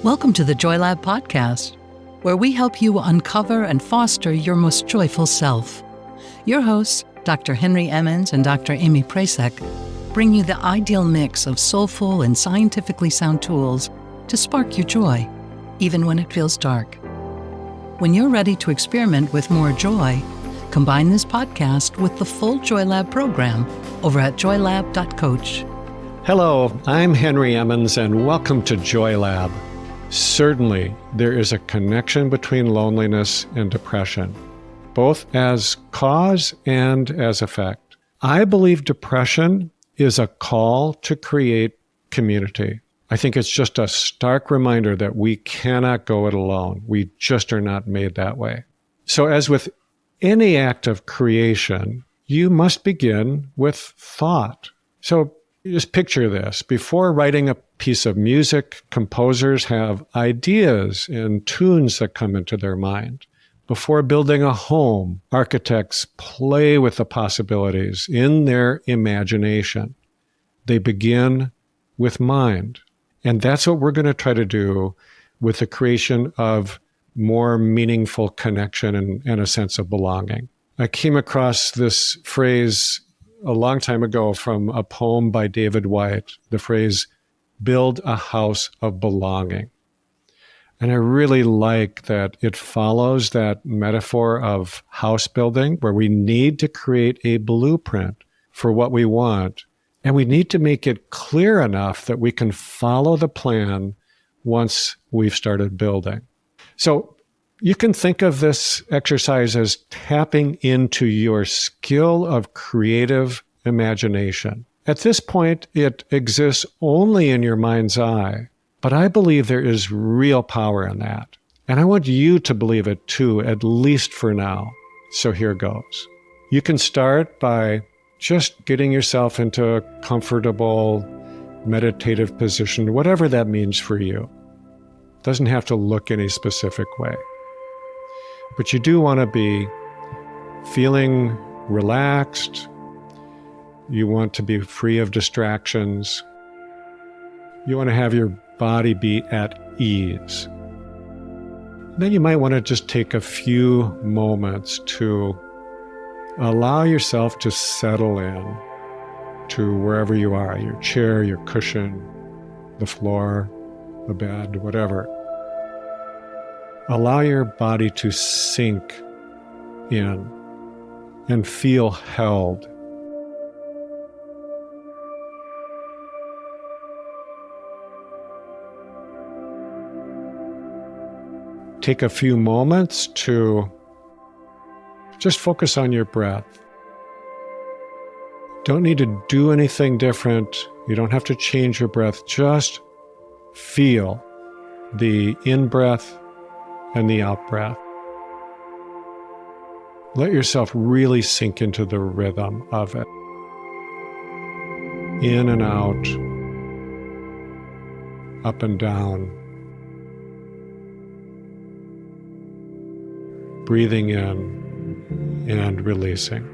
Welcome to the Joy Lab podcast, where we help you uncover and foster your most joyful self. Your hosts, Dr. Henry Emmons and Dr. Amy Prasek, bring you the ideal mix of soulful and scientifically sound tools to spark your joy, even when it feels dark. When you're ready to experiment with more joy, combine this podcast with the full Joy Lab program over at joylab.coach. Hello, I'm Henry Emmons, and welcome to Joy Lab. Certainly, there is a connection between loneliness and depression, both as cause and as effect. I believe depression is a call to create community. I think it's just a stark reminder that we cannot go it alone. We just are not made that way. So as with any act of creation, you must begin with thought. So just picture this. Before writing a piece of music, composers have ideas and tunes that come into their mind. Before building a home, architects play with the possibilities in their imagination. They begin with mind. And that's what we're going to try to do with the creation of more meaningful connection and a sense of belonging. I came across this phrase a long time ago from a poem by David White, the phrase, build a house of belonging. And I really like that it follows that metaphor of house building, where we need to create a blueprint for what we want. And we need to make it clear enough that we can follow the plan once we've started building. So you can think of this exercise as tapping into your skill of creative imagination. At this point, it exists only in your mind's eye, but I believe there is real power in that. And I want you to believe it too, at least for now. So here goes. You can start by just getting yourself into a comfortable, meditative position, whatever that means for you. Doesn't have to look any specific way. But you do want to be feeling relaxed. You want to be free of distractions. You want to have your body be at ease. Then you might want to just take a few moments to allow yourself to settle in to wherever you are, your chair, your cushion, the floor, the bed, whatever. Allow your body to sink in and feel held. Take a few moments to just focus on your breath. Don't need to do anything different. You don't have to change your breath. Just feel the in-breath and the out-breath. Let yourself really sink into the rhythm of it. In and out, up and down. Breathing in and releasing.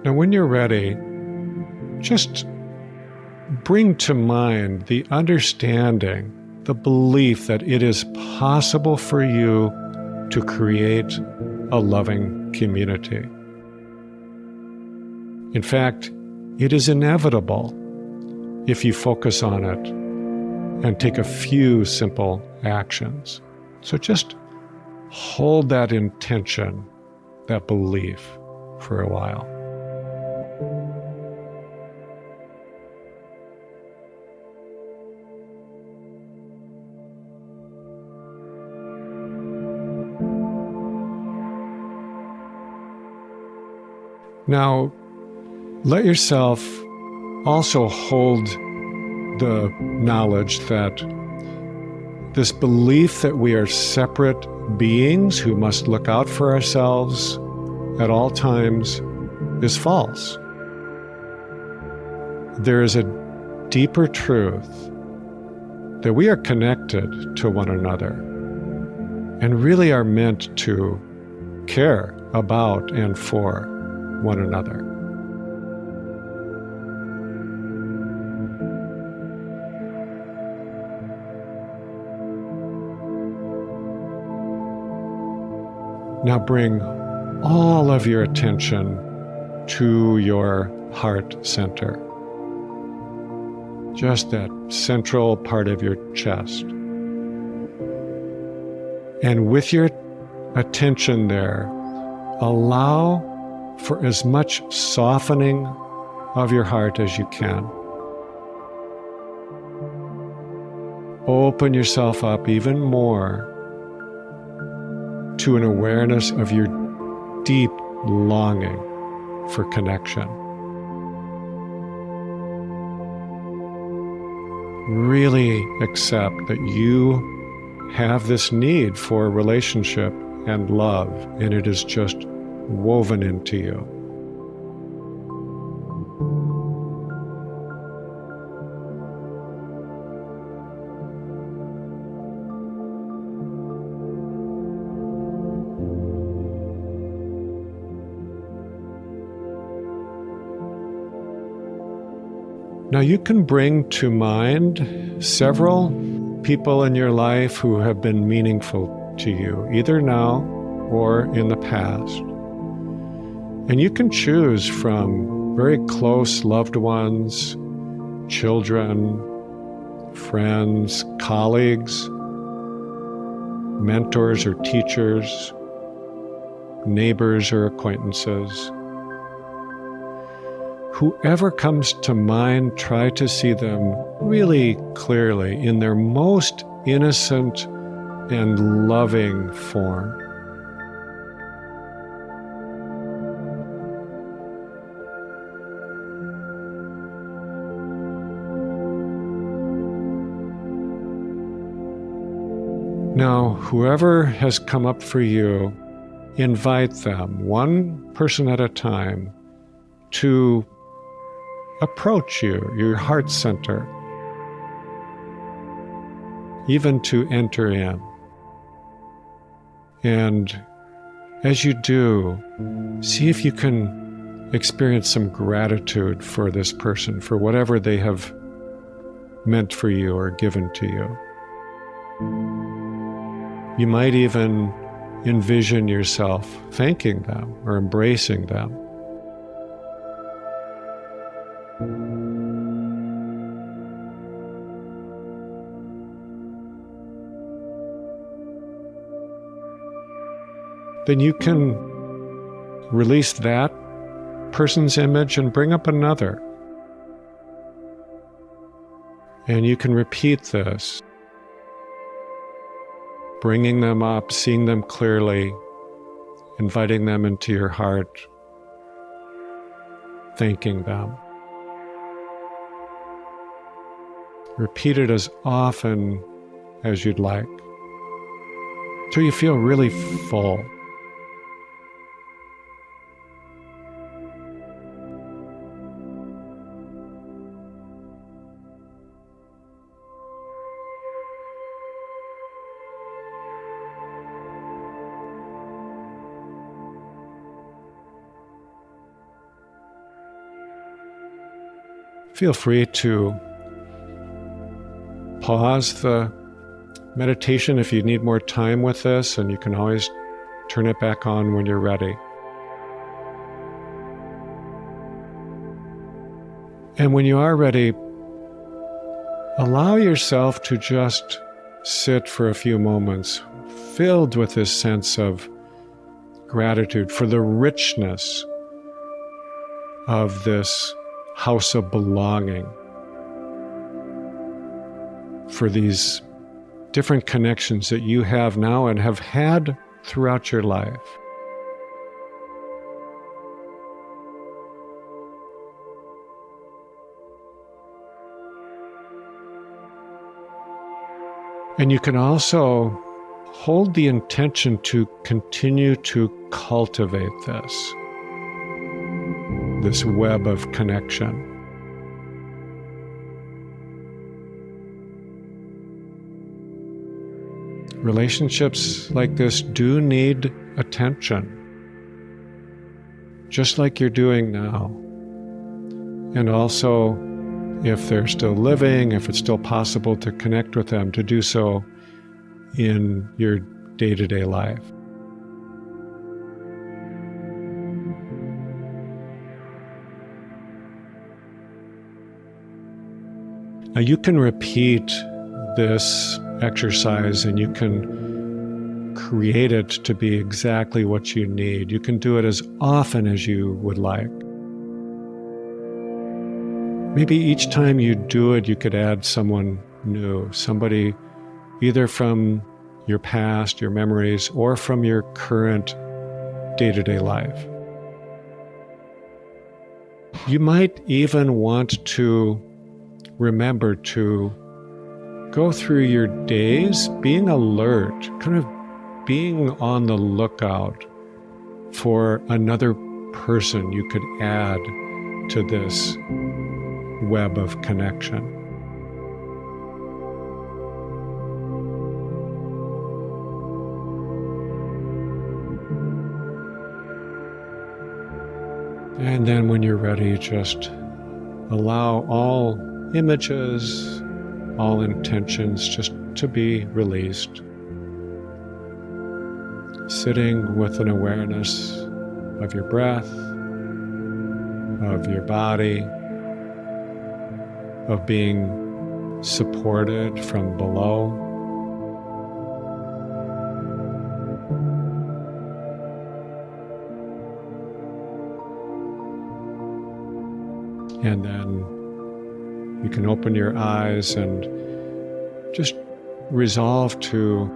Now, when you're ready, just bring to mind the understanding, the belief that it is possible for you to create a loving community. In fact, it is inevitable if you focus on it and take a few simple actions. So just hold that intention, that belief for a while. Now, let yourself also hold the knowledge that this belief that we are separate beings who must look out for ourselves at all times is false. There is a deeper truth that we are connected to one another and really are meant to care about and for one another. Now bring all of your attention to your heart center, just that central part of your chest. And with your attention there, allow for as much softening of your heart as you can. Open yourself up even more to an awareness of your deep longing for connection. Really accept that you have this need for relationship and love, and it is just woven into you. Now you can bring to mind several people in your life who have been meaningful to you, either now or in the past. And you can choose from very close loved ones, children, friends, colleagues, mentors or teachers, neighbors or acquaintances. Whoever comes to mind, try to see them really clearly in their most innocent and loving form. Now, whoever has come up for you, invite them, one person at a time, to approach you, your heart center, even to enter in. And as you do, see if you can experience some gratitude for this person, for whatever they have meant for you or given to you. You might even envision yourself thanking them or embracing them. Then you can release that person's image and bring up another. And you can repeat this, bringing them up, seeing them clearly, inviting them into your heart, thanking them. Repeat it as often as you'd like, till you feel really full. Feel free to pause the meditation if you need more time with this, and you can always turn it back on when you're ready. And when you are ready, allow yourself to just sit for a few moments, filled with this sense of gratitude for the richness of this house of belonging, for these different connections that you have now and have had throughout your life. And you can also hold the intention to continue to cultivate this web of connection. relationships like this do need attention, just like you're doing now. And also, if they're still living, if it's still possible to connect with them, to do so in your day-to-day life. Now, you can repeat this exercise and you can create it to be exactly what you need. You can do it as often as you would like. Maybe each time you do it, you could add someone new, somebody either from your past, your memories, or from your current day-to-day life. You might even want to remember to go through your days being alert, kind of being on the lookout for another person you could add to this web of connection. And then when you're ready, just allow all images, all intentions just to be released. Sitting with an awareness of your breath, of your body, of being supported from below. And then you can open your eyes and just resolve to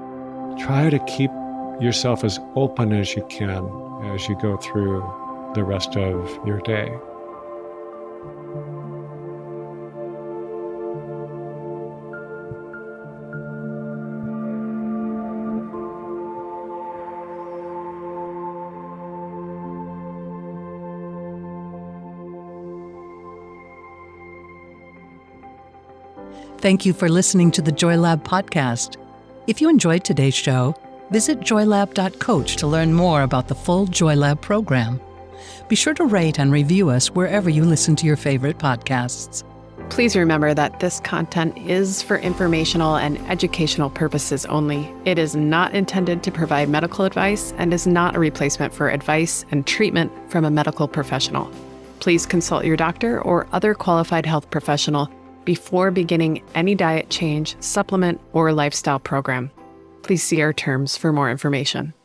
try to keep yourself as open as you can as you go through the rest of your day. Thank you for listening to the Joy Lab podcast. If you enjoyed today's show, visit joylab.coach to learn more about the full Joy Lab program. Be sure to rate and review us wherever you listen to your favorite podcasts. Please remember that this content is for informational and educational purposes only. It is not intended to provide medical advice and is not a replacement for advice and treatment from a medical professional. Please consult your doctor or other qualified health professional before beginning any diet change, supplement, or lifestyle program. Please see our terms for more information.